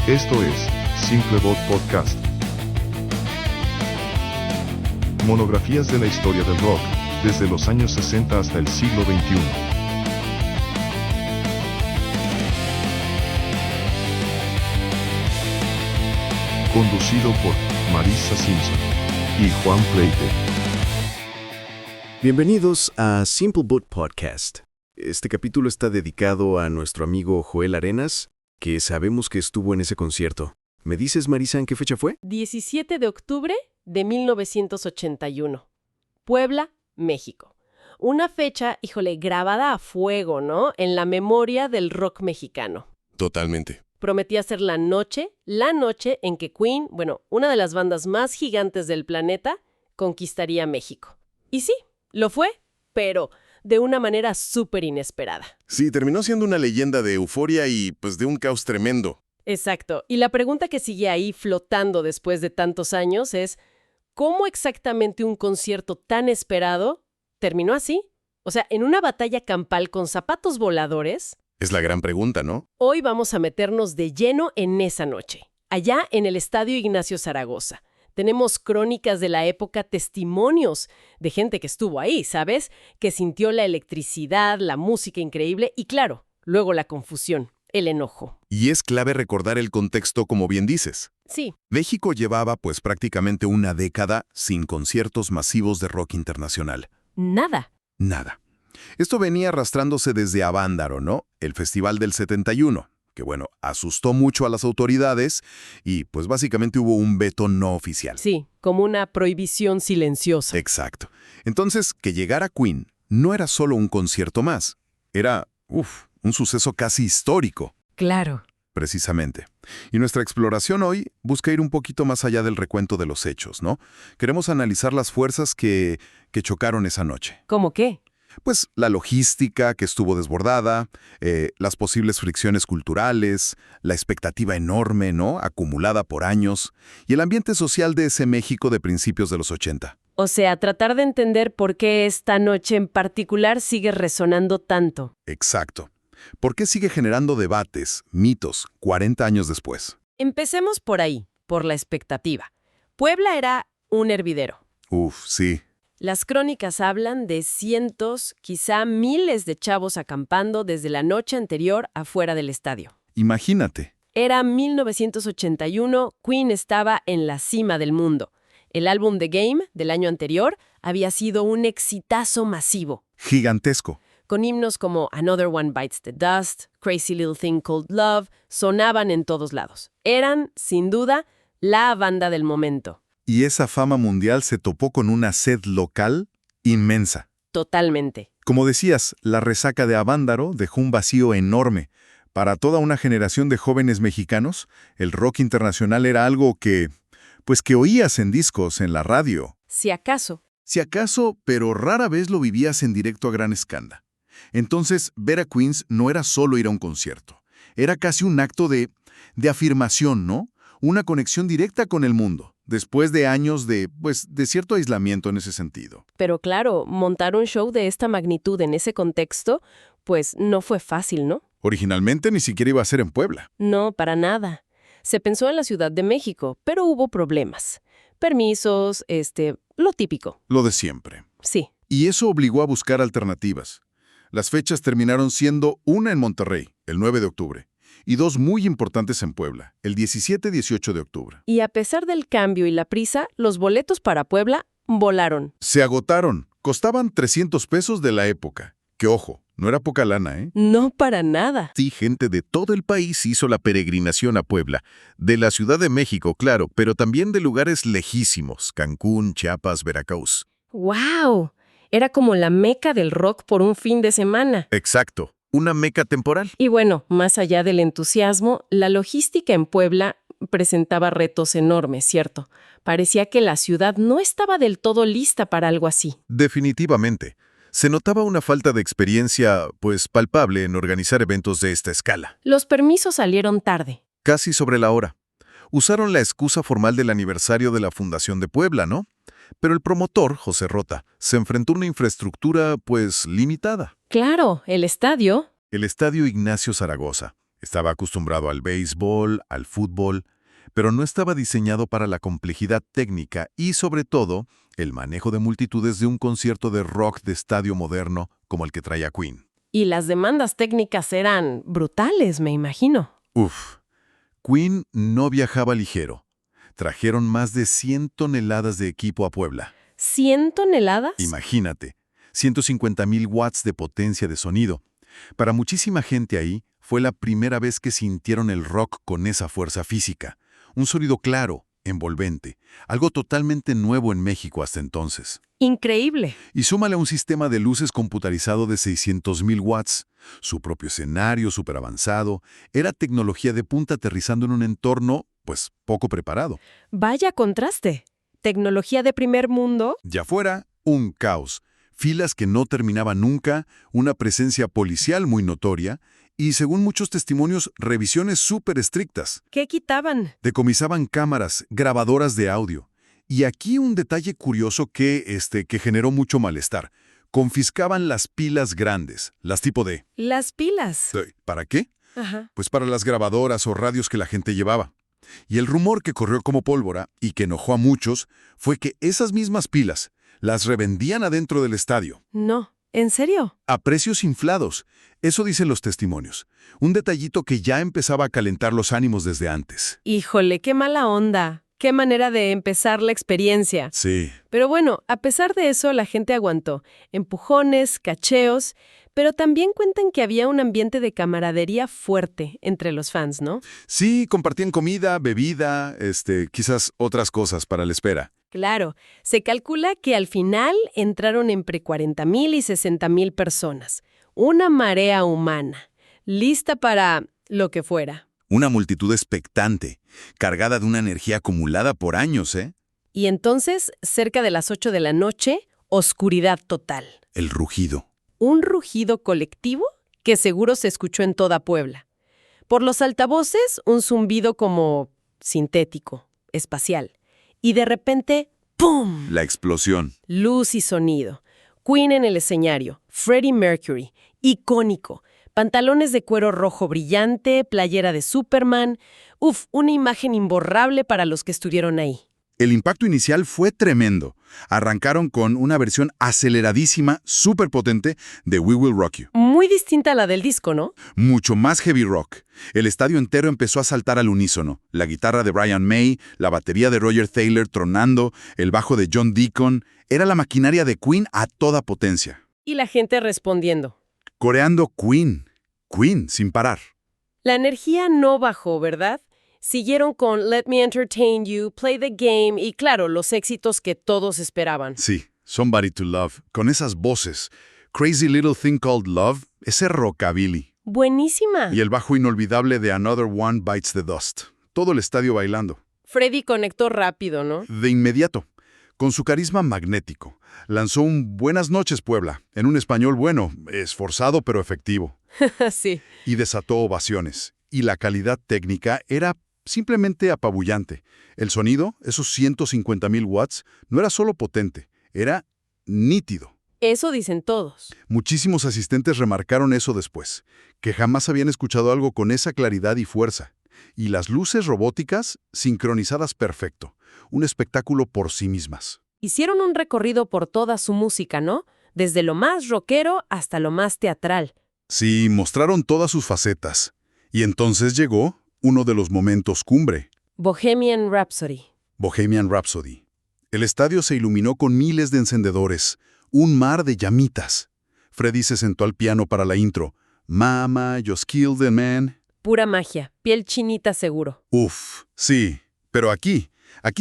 Esto es Simple Bot Podcast. Monografías de la historia del rock, desde los años 60 hasta el siglo XXI. Conducido por Marisa Simpson y Juan Pleite. Bienvenidos a Simple Boot Podcast. Este capítulo está dedicado a nuestro amigo Joel Arenas, que sabemos que estuvo en ese concierto. ¿Me dices, Marisa, en qué fecha fue? 17 de octubre de 1981. Puebla, México. Una fecha, híjole, grabada a fuego, ¿no? En la memoria del rock mexicano. Totalmente. Prometía ser la noche en que Queen, una de las bandas más gigantes del planeta, conquistaría México. Y sí, lo fue, pero de una manera súper inesperada. Sí, terminó siendo una leyenda de euforia y pues de un caos tremendo. Exacto. Y la pregunta que sigue ahí flotando después de tantos años es, ¿cómo exactamente un concierto tan esperado terminó así? O sea, en una batalla campal con zapatos voladores. Es la gran pregunta, ¿no? Hoy vamos a meternos de lleno en esa noche, allá en el Estadio Ignacio Zaragoza. Tenemos crónicas de la época, testimonios de gente que estuvo ahí, ¿sabes? Que sintió la electricidad, la música increíble y, claro, luego la confusión, el enojo. Y es clave recordar el contexto, como bien dices. Sí. México llevaba pues prácticamente una década sin conciertos masivos de rock internacional. Nada. Esto venía arrastrándose desde Avándaro, ¿no? El festival del 71. Que asustó mucho a las autoridades y pues básicamente hubo un veto no oficial. Sí, como una prohibición silenciosa. Exacto. Entonces, que llegara Queen no era solo un concierto más, era, un suceso casi histórico. Claro. Precisamente. Y nuestra exploración hoy busca ir un poquito más allá del recuento de los hechos, ¿no? Queremos analizar las fuerzas que chocaron esa noche. ¿Cómo qué? Pues la logística que estuvo desbordada, las posibles fricciones culturales, la expectativa enorme, ¿no?, acumulada por años, y el ambiente social de ese México de principios de los 80. O sea, tratar de entender por qué esta noche en particular sigue resonando tanto. Exacto. ¿Por qué sigue generando debates, mitos, 40 años después? Empecemos por ahí, por la expectativa. Puebla era un hervidero. Sí. Las crónicas hablan de cientos, quizá miles de chavos acampando desde la noche anterior afuera del estadio. Imagínate. Era 1981, Queen estaba en la cima del mundo. El álbum The Game del año anterior había sido un exitazo masivo. Gigantesco. Con himnos como Another One Bites the Dust, Crazy Little Thing Called Love, sonaban en todos lados. Eran, sin duda, la banda del momento. Y esa fama mundial se topó con una sed local inmensa. Totalmente. Como decías, la resaca de Avándaro dejó un vacío enorme. Para toda una generación de jóvenes mexicanos, el rock internacional era algo que oías en discos, en la radio. Si acaso. Si acaso, pero rara vez lo vivías en directo a gran escala. Entonces, ver a Queens no era solo ir a un concierto. Era casi un acto de afirmación, ¿no? Una conexión directa con el mundo, después de años de cierto aislamiento en ese sentido. Pero claro, montar un show de esta magnitud en ese contexto, no fue fácil, ¿no? Originalmente ni siquiera iba a ser en Puebla. No, para nada. Se pensó en la Ciudad de México, pero hubo problemas. Permisos, lo típico. Lo de siempre. Sí. Y eso obligó a buscar alternativas. Las fechas terminaron siendo una en Monterrey, el 9 de octubre, y dos muy importantes en Puebla, el 17 y 18 de octubre. Y a pesar del cambio y la prisa, los boletos para Puebla volaron. Se agotaron. Costaban 300 pesos de la época. Que ojo, no era poca lana, ¿eh? No para nada. Sí, gente de todo el país hizo la peregrinación a Puebla. De la Ciudad de México, claro, pero también de lugares lejísimos, Cancún, Chiapas, Veracruz. ¡Wow! Era como la meca del rock por un fin de semana. Exacto, una meca temporal. Y más allá del entusiasmo, la logística en Puebla presentaba retos enormes, ¿cierto? Parecía que la ciudad no estaba del todo lista para algo así. Definitivamente. Se notaba una falta de experiencia, palpable en organizar eventos de esta escala. Los permisos salieron tarde. Casi sobre la hora. Usaron la excusa formal del aniversario de la Fundación de Puebla, ¿no? Pero el promotor, José Rota, se enfrentó a una infraestructura, limitada. Claro, el estadio. El Estadio Ignacio Zaragoza. Estaba acostumbrado al béisbol, al fútbol, pero no estaba diseñado para la complejidad técnica y, sobre todo, el manejo de multitudes de un concierto de rock de estadio moderno como el que traía Queen. Y las demandas técnicas eran brutales, me imagino. Uf, Queen no viajaba ligero. Trajeron más de 100 toneladas de equipo a Puebla. ¿100 toneladas? Imagínate, 150,000 watts de potencia de sonido. Para muchísima gente ahí, fue la primera vez que sintieron el rock con esa fuerza física. Un sonido claro, envolvente, algo totalmente nuevo en México hasta entonces. Increíble. Y súmale un sistema de luces computarizado de 600,000 watts, su propio escenario súper avanzado, era tecnología de punta aterrizando en un entorno, pues, poco preparado. Vaya contraste. Tecnología de primer mundo. Ya fuera, un caos. Filas que no terminaban nunca, una presencia policial muy notoria y, según muchos testimonios, revisiones súper estrictas. ¿Qué quitaban? Decomisaban cámaras, grabadoras de audio. Y aquí un detalle curioso que generó mucho malestar. Confiscaban las pilas grandes, las tipo D. Las pilas. ¿Para qué? Ajá. Pues para las grabadoras o radios que la gente llevaba. Y el rumor que corrió como pólvora y que enojó a muchos fue que esas mismas pilas las revendían adentro del estadio. No, ¿en serio? A precios inflados. Eso dicen los testimonios. Un detallito que ya empezaba a calentar los ánimos desde antes. Híjole, qué mala onda. Qué manera de empezar la experiencia. Sí. Pero bueno, a pesar de eso, la gente aguantó. Empujones, cacheos, pero también cuentan que había un ambiente de camaradería fuerte entre los fans, ¿no? Sí, compartían comida, bebida, quizás otras cosas para la espera. Claro, se calcula que al final entraron entre 40,000 y 60,000 personas. Una marea humana, lista para lo que fuera. Una multitud expectante, cargada de una energía acumulada por años, ¿eh? Y entonces, cerca de las 8 de la noche, oscuridad total. El rugido. Un rugido colectivo que seguro se escuchó en toda Puebla. Por los altavoces, un zumbido como sintético, espacial. Y de repente, ¡pum! La explosión. Luz y sonido. Queen en el escenario. Freddie Mercury. Icónico. Pantalones de cuero rojo brillante, playera de Superman. Una imagen imborrable para los que estuvieron ahí. El impacto inicial fue tremendo. Arrancaron con una versión aceleradísima, súper potente de We Will Rock You. Muy distinta a la del disco, ¿no? Mucho más heavy rock. El estadio entero empezó a saltar al unísono. La guitarra de Brian May, la batería de Roger Taylor tronando, el bajo de John Deacon. Era la maquinaria de Queen a toda potencia. Y la gente respondiendo. Coreando Queen. Queen, sin parar. La energía no bajó, ¿verdad? Siguieron con Let Me Entertain You, Play the Game y, claro, los éxitos que todos esperaban. Sí, Somebody to Love, con esas voces. Crazy Little Thing Called Love, ese rockabilly. Buenísima. Y el bajo inolvidable de Another One Bites the Dust. Todo el estadio bailando. Freddie conectó rápido, ¿no? De inmediato, con su carisma magnético, lanzó un Buenas noches, Puebla, en un español bueno, esforzado pero efectivo. Sí. Y desató ovaciones. Y la calidad técnica era simplemente apabullante. El sonido, esos 150,000 watts, no era solo potente, era nítido. Eso dicen todos. Muchísimos asistentes remarcaron eso después, que jamás habían escuchado algo con esa claridad y fuerza. Y las luces robóticas sincronizadas perfecto. Un espectáculo por sí mismas. Hicieron un recorrido por toda su música, ¿no? Desde lo más rockero hasta lo más teatral. Sí, mostraron todas sus facetas. Y entonces llegó uno de los momentos cumbre. Bohemian Rhapsody. Bohemian Rhapsody. El estadio se iluminó con miles de encendedores, un mar de llamitas. Freddie se sentó al piano para la intro. Mama, just killed the man. Pura magia, piel chinita seguro. Uf, sí. Pero aquí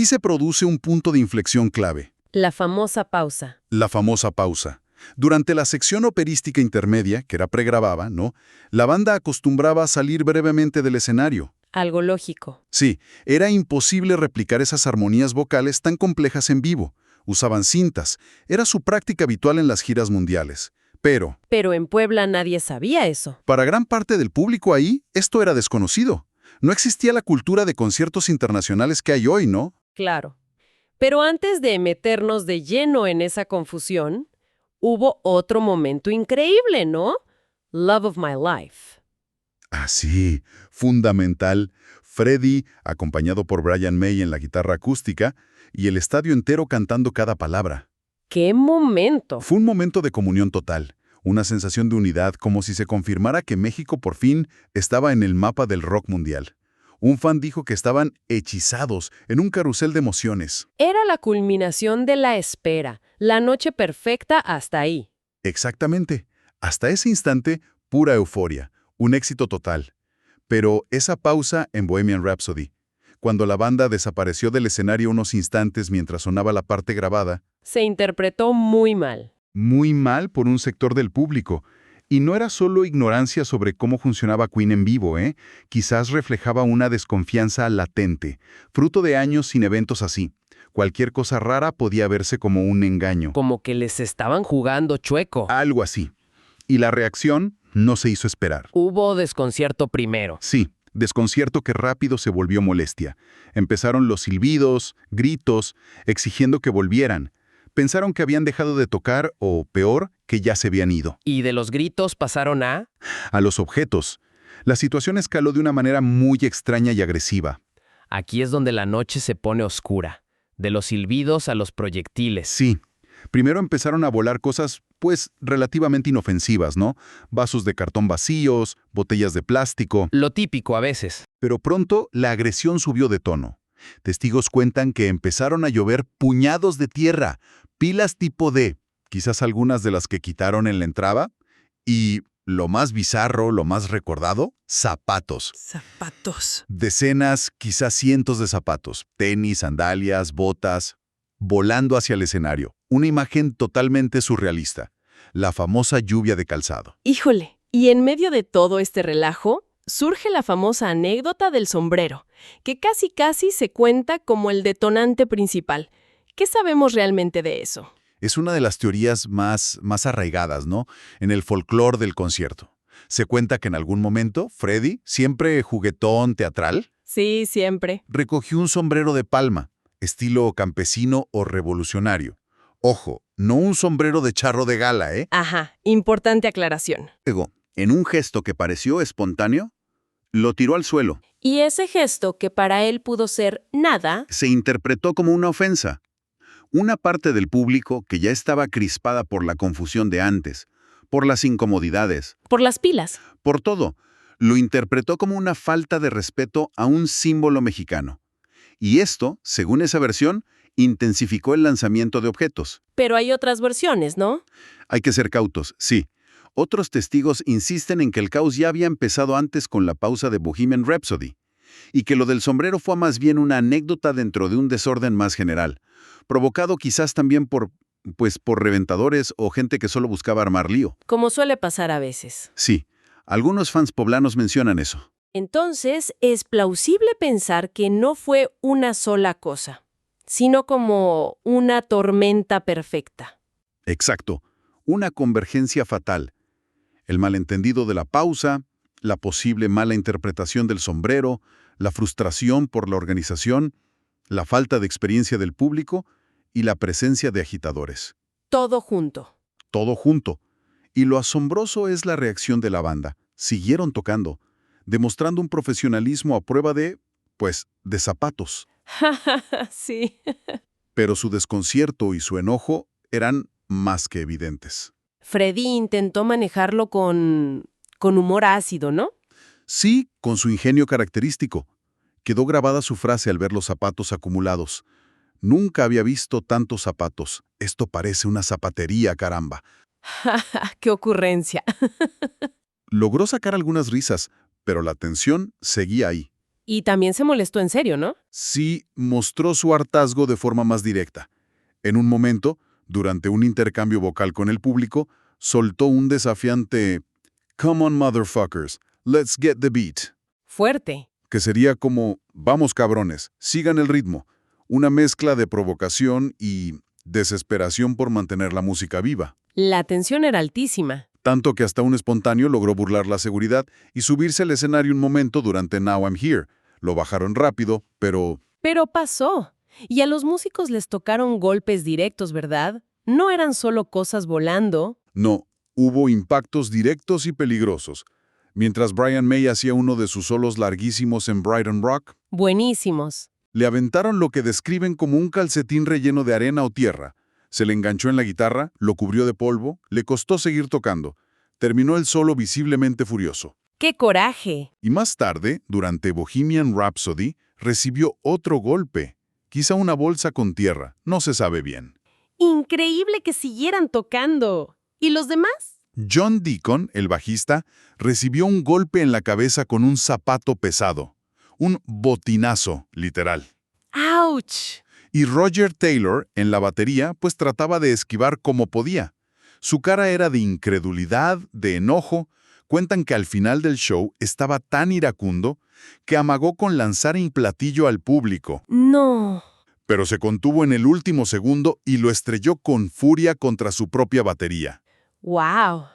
se produce un punto de inflexión clave. La famosa pausa. La famosa pausa. Durante la sección operística intermedia, que era pregrabada, ¿no? La banda acostumbraba a salir brevemente del escenario. Algo lógico. Sí, era imposible replicar esas armonías vocales tan complejas en vivo. Usaban cintas. Era su práctica habitual en las giras mundiales. Pero en Puebla nadie sabía eso. para gran parte del público ahí, esto era desconocido. No existía la cultura de conciertos internacionales que hay hoy, ¿no? Claro. Pero antes de meternos de lleno en esa confusión, hubo otro momento increíble, ¿no? Love of My Life. Así, fundamental. Freddie, acompañado por Brian May en la guitarra acústica, y el estadio entero cantando cada palabra. ¡Qué momento! Fue un momento de comunión total, una sensación de unidad, como si se confirmara que México por fin estaba en el mapa del rock mundial. Un fan dijo que estaban hechizados en un carrusel de emociones. Era la culminación de la espera, la noche perfecta hasta ahí. Exactamente. Hasta ese instante, pura euforia, un éxito total. Pero esa pausa en Bohemian Rhapsody, cuando la banda desapareció del escenario unos instantes mientras sonaba la parte grabada, Se interpretó muy mal. muy mal por un sector del público. Y no era solo ignorancia sobre cómo funcionaba Queen en vivo, ¿eh? Quizás reflejaba una desconfianza latente, fruto de años sin eventos así. Cualquier cosa rara podía verse como un engaño. Como que les estaban jugando chueco. Algo así. Y la reacción no se hizo esperar. Hubo desconcierto primero. Sí, desconcierto que rápido se volvió molestia. Empezaron los silbidos, gritos, exigiendo que volvieran. Pensaron que habían dejado de tocar o, peor, que ya se habían ido. Y de los gritos pasaron a... A los objetos. La situación escaló de una manera muy extraña y agresiva. Aquí es donde la noche se pone oscura. De los silbidos a los proyectiles. Sí. Primero empezaron a volar cosas, pues, relativamente inofensivas, ¿no? Vasos de cartón vacíos, botellas de plástico. Lo típico a veces. Pero pronto la agresión subió de tono. Testigos cuentan que empezaron a llover puñados de tierra, pilas tipo D, quizás algunas de las que quitaron en la entrada, y, lo más bizarro, lo más recordado, zapatos. Zapatos. Decenas, quizás cientos de zapatos, tenis, sandalias, botas, volando hacia el escenario. Una imagen totalmente surrealista. La famosa lluvia de calzado. Híjole, y en medio de todo este relajo, surge la famosa anécdota del sombrero, que casi se cuenta como el detonante principal. ¿Qué sabemos realmente de eso? Es una de las teorías más arraigadas, ¿no? En el folclore del concierto. Se cuenta que en algún momento, Freddie, siempre juguetón teatral, Sí, siempre. recogió un sombrero de palma, estilo campesino o revolucionario. Ojo, no un sombrero de charro de gala, ¿eh? Ajá, importante aclaración. Luego, en un gesto que pareció espontáneo, lo tiró al suelo. Y ese gesto, que para él pudo ser nada, Se interpretó como una ofensa. Una parte del público que ya estaba crispada por la confusión de antes, por las incomodidades, por las pilas. por todo, lo interpretó como una falta de respeto a un símbolo mexicano. Y esto, según esa versión, intensificó el lanzamiento de objetos. Pero hay otras versiones, ¿no? Hay que ser cautos, sí. Otros testigos insisten en que el caos ya había empezado antes con la pausa de Bohemian Rhapsody, y que lo del sombrero fue más bien una anécdota dentro de un desorden más general, provocado quizás también por reventadores o gente que solo buscaba armar lío. Como suele pasar a veces. Sí, algunos fans poblanos mencionan eso. Entonces, es plausible pensar que no fue una sola cosa, sino como una tormenta perfecta. Exacto, una convergencia fatal. El malentendido de la pausa, la posible mala interpretación del sombrero, la frustración por la organización, la falta de experiencia del público y la presencia de agitadores. Todo junto. Todo junto. Y lo asombroso es la reacción de la banda. Siguieron tocando, demostrando un profesionalismo a prueba de zapatos. Sí. Pero su desconcierto y su enojo eran más que evidentes. Freddie intentó manejarlo con humor ácido, ¿no? Sí, con su ingenio característico. Quedó grabada su frase al ver los zapatos acumulados. Nunca había visto tantos zapatos. Esto parece una zapatería, caramba. ¡Qué ocurrencia! Logró sacar algunas risas, pero la tensión seguía ahí. Y también se molestó en serio, ¿no? Sí, mostró su hartazgo de forma más directa. En un momento, durante un intercambio vocal con el público, soltó un desafiante "Come on, motherfuckers, let's get the beat", Fuerte. que sería como "Vamos cabrones, sigan el ritmo", una mezcla de provocación y desesperación por mantener la música viva. La tensión era altísima. Tanto que hasta un espontáneo logró burlar la seguridad y subirse al escenario un momento durante Now I'm Here. Lo bajaron rápido, pero... Pero pasó. Y a los músicos les tocaron golpes directos, ¿verdad? No eran solo cosas volando. No, hubo impactos directos y peligrosos. mientras Brian May hacía uno de sus solos larguísimos en Brighton Rock. Buenísimos. Le aventaron lo que describen como un calcetín relleno de arena o tierra. Se le enganchó en la guitarra, lo cubrió de polvo, le costó seguir tocando. Terminó el solo visiblemente furioso. ¡Qué coraje! Y más tarde, durante Bohemian Rhapsody, recibió otro golpe. Quizá una bolsa con tierra, no se sabe bien. Increíble que siguieran tocando. ¿Y los demás? John Deacon, el bajista, recibió un golpe en la cabeza con un zapato pesado. Un botinazo, literal. ¡Auch! Y Roger Taylor, en la batería, pues trataba de esquivar como podía. Su cara era de incredulidad, de enojo. Cuentan que al final del show estaba tan iracundo que amagó con lanzar un platillo al público. No. Pero se contuvo en el último segundo y lo estrelló con furia contra su propia batería. ¡Wow!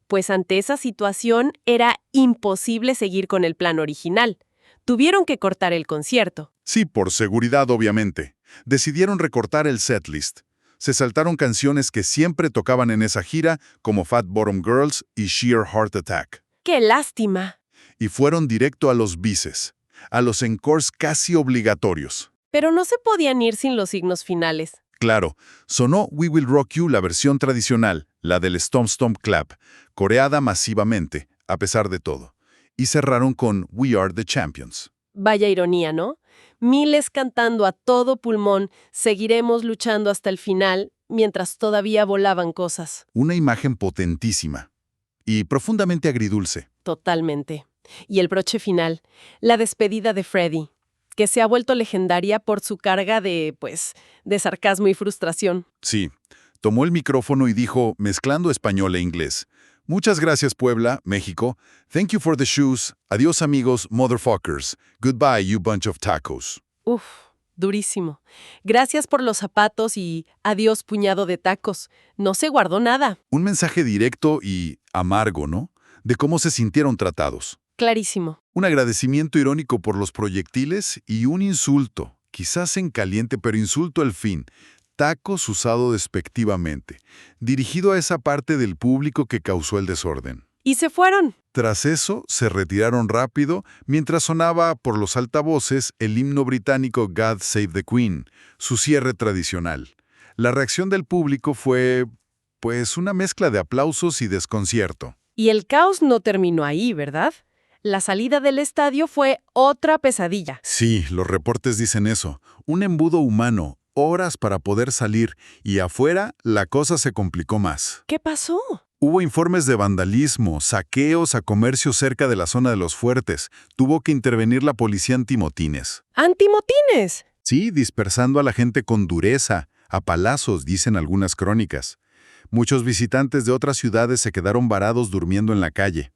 Pues ante esa situación era imposible seguir con el plan original. Tuvieron que cortar el concierto. Sí, por seguridad, obviamente. Decidieron recortar el setlist. Se saltaron canciones que siempre tocaban en esa gira, como Fat Bottom Girls y Sheer Heart Attack. ¡Qué lástima! Y fueron directo a los bises, a los encores casi obligatorios. Pero no se podían ir sin los signos finales. Claro, sonó We Will Rock You, la versión tradicional, la del Stomp Stomp Clap, coreada masivamente, a pesar de todo. Y cerraron con We Are the Champions. Vaya ironía, ¿no? Miles cantando a todo pulmón, seguiremos luchando hasta el final, mientras todavía volaban cosas. Una imagen potentísima y profundamente agridulce. Totalmente. Y el broche final, la despedida de Freddie, que se ha vuelto legendaria por su carga de sarcasmo y frustración. Sí, tomó el micrófono y dijo, mezclando español e inglés, muchas gracias Puebla, México. Thank you for the shoes. Adiós amigos, motherfuckers. Goodbye, you bunch of tacos. Uf, durísimo. Gracias por los zapatos y adiós puñado de tacos. No se guardó nada. Un mensaje directo y amargo, ¿no? De cómo se sintieron tratados. Clarísimo. Un agradecimiento irónico por los proyectiles y un insulto, quizás en caliente, pero insulto al fin. Tacos usado despectivamente, dirigido a esa parte del público que causó el desorden. Y se fueron. Tras eso, se retiraron rápido mientras sonaba por los altavoces el himno británico God Save the Queen, su cierre tradicional. La reacción del público fue, pues, una mezcla de aplausos y desconcierto. Y el caos no terminó ahí, ¿verdad? La salida del estadio fue otra pesadilla. Sí, los reportes dicen eso. Un embudo humano, horas para poder salir, y afuera la cosa se complicó más. ¿Qué pasó? Hubo informes de vandalismo, saqueos a comercios cerca de la zona de los fuertes. Tuvo que intervenir la policía antimotines. ¡Antimotines! Sí, dispersando a la gente con dureza, a palazos, dicen algunas crónicas. Muchos visitantes de otras ciudades se quedaron varados durmiendo en la calle.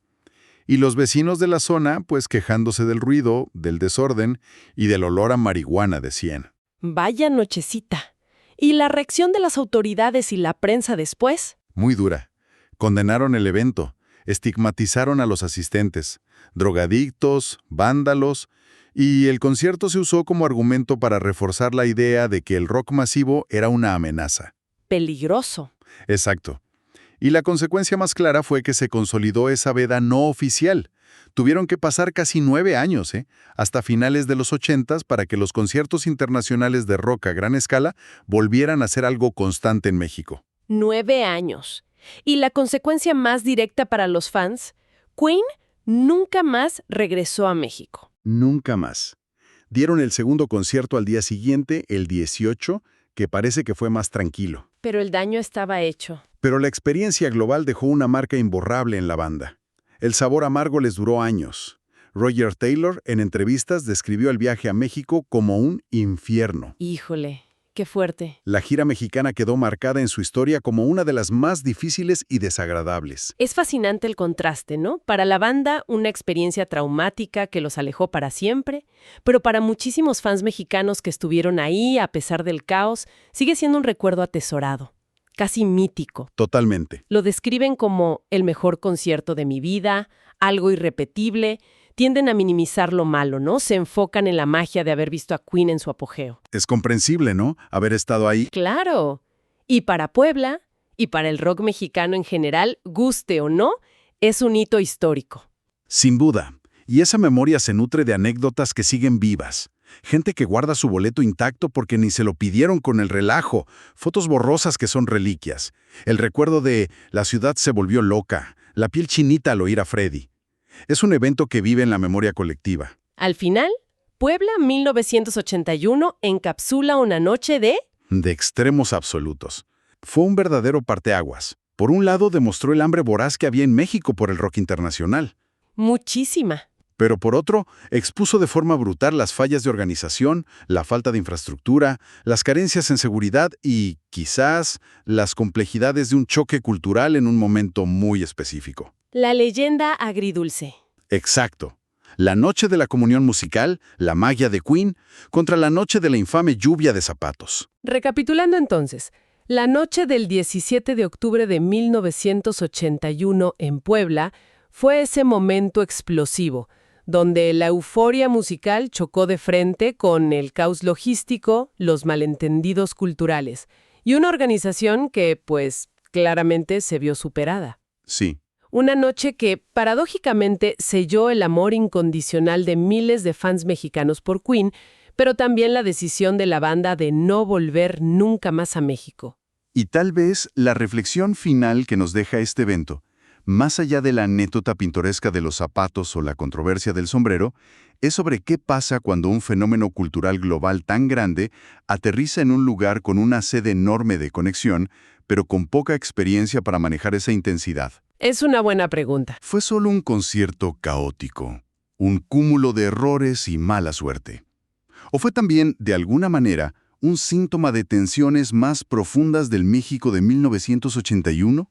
Y los vecinos de la zona, pues quejándose del ruido, del desorden y del olor a marihuana, decían. Vaya nochecita. ¿Y la reacción de las autoridades y la prensa después? Muy dura. Condenaron el evento, estigmatizaron a los asistentes, drogadictos, vándalos, y el concierto se usó como argumento para reforzar la idea de que el rock masivo era una amenaza. Peligroso. Exacto. Y la consecuencia más clara fue que se consolidó esa veda no oficial. Tuvieron que pasar casi 9 años, hasta finales de los 80s, para que los conciertos internacionales de rock a gran escala volvieran a ser algo constante en México. 9 años. Y la consecuencia más directa para los fans, Queen nunca más regresó a México. Nunca más. Dieron el segundo concierto al día siguiente, el 18, que parece que fue más tranquilo. Pero el daño estaba hecho. Pero la experiencia global dejó una marca imborrable en la banda. El sabor amargo les duró años. Roger Taylor, en entrevistas, describió el viaje a México como un infierno. Híjole, qué fuerte. La gira mexicana quedó marcada en su historia como una de las más difíciles y desagradables. Es fascinante el contraste, ¿no? Para la banda, una experiencia traumática que los alejó para siempre, pero para muchísimos fans mexicanos que estuvieron ahí, a pesar del caos, sigue siendo un recuerdo atesorado. Casi mítico. Totalmente. Lo describen como el mejor concierto de mi vida, algo irrepetible. Tienden a minimizar lo malo, ¿no? Se enfocan en la magia de haber visto a Queen en su apogeo. Es comprensible, ¿no? Haber estado ahí. ¡Claro! Y para Puebla, y para el rock mexicano en general, guste o no, es un hito histórico. Sin duda. Y esa memoria se nutre de anécdotas que siguen vivas. Gente que guarda su boleto intacto porque ni se lo pidieron con el relajo, fotos borrosas que son reliquias. El recuerdo de la ciudad se volvió loca, la piel chinita al oír a Freddy. Es un evento que vive en la memoria colectiva. Al final, Puebla 1981 encapsula una noche de... De extremos absolutos. Fue un verdadero parteaguas. Por un lado, demostró el hambre voraz que había en México por el rock internacional. Muchísima. Pero por otro, expuso de forma brutal las fallas de organización, la falta de infraestructura, las carencias en seguridad y, quizás, las complejidades de un choque cultural en un momento muy específico. La leyenda agridulce. Exacto. La noche de la comunión musical, la magia de Queen, contra la noche de la infame lluvia de zapatos. Recapitulando entonces, la noche del 17 de octubre de 1981 en Puebla fue ese momento explosivo, donde la euforia musical chocó de frente con el caos logístico, los malentendidos culturales, y una organización que, pues, claramente se vio superada. Sí. Una noche que, paradójicamente, selló el amor incondicional de miles de fans mexicanos por Queen, pero también la decisión de la banda de no volver nunca más a México. Y tal vez la reflexión final que nos deja este evento, más allá de la anécdota pintoresca de los zapatos o la controversia del sombrero, es sobre qué pasa cuando un fenómeno cultural global tan grande aterriza en un lugar con una sede enorme de conexión, pero con poca experiencia para manejar esa intensidad. Es una buena pregunta. ¿Fue solo un concierto caótico, un cúmulo de errores y mala suerte? ¿O fue también, de alguna manera, un síntoma de tensiones más profundas del México de 1981?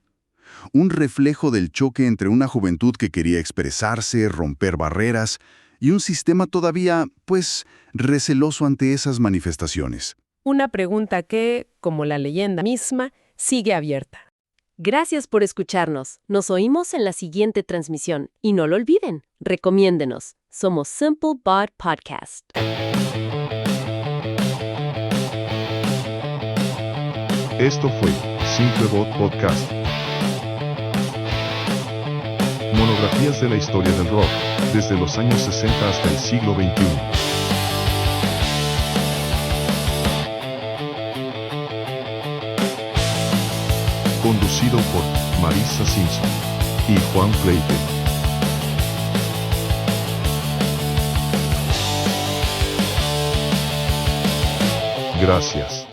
Un reflejo del choque entre una juventud que quería expresarse, romper barreras, y un sistema todavía, pues, receloso ante esas manifestaciones. Una pregunta que, como la leyenda misma, sigue abierta. Gracias por escucharnos. Nos oímos en la siguiente transmisión. Y no lo olviden, recomiéndenos. Somos Simple Bot Podcast. Esto fue Simplebot Podcast. Monografías de la historia del rock, desde los años 60 hasta el siglo XXI. Conducido por Marisa Simpson y Juan Pleite. Gracias.